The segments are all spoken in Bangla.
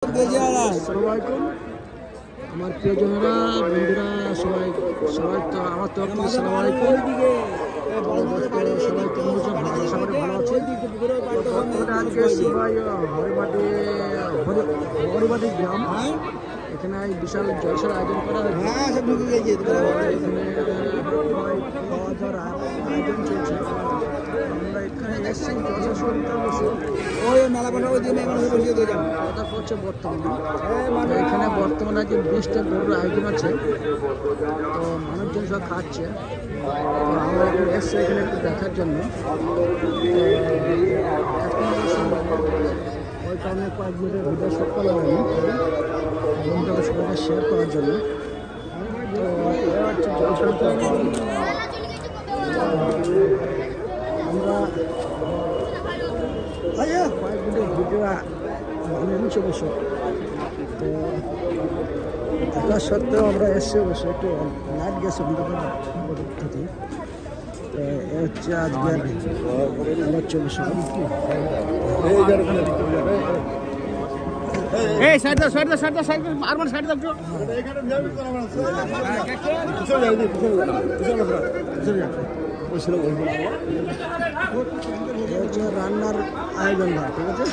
আসসালামাইকুম আমার প্রিয়জনেরা বন্ধুরা সবাই তো আমার তরফ থেকে আসসালামু আলাইকুম। সবাই কেমন আছো? ভালো আছে। আজকে সবাই হরিবাটি গ্রাম, এখানে বিশাল জলসার আয়োজন করা হয়েছে। এখানে খাওয়া দাওয়ার আয়োজন চলছে। আমরা এখানে এসেছি জলসা শুনতে বসে কথা করছে বর্তমানে এখানে বর্তমানে যে 20টা গরুর আয়োজন আছে, তো মানুষজন সব খাচ্ছে। তো আমরা এখানে এসছি এখানে একটু দেখার জন্য। ওই কারণে কয়েক মিনিটের ভিডিও শুট করা হয়নি, বন্ধুদের সবাইকে শেয়ার করার জন্য। তো হচ্ছে জলসা আমরা কয়েক মিনিটের ভিডিও নিচে বসে, তো তা সত্ত্বেও আমরা এসে বসে একটু লাইট গেছে পদ্ধতি। তো এ হচ্ছে আজকের আলোচ্য বিষয়। রান্নার আয়োজন হয়, ঠিক আছে।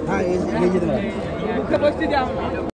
হ্যাঁ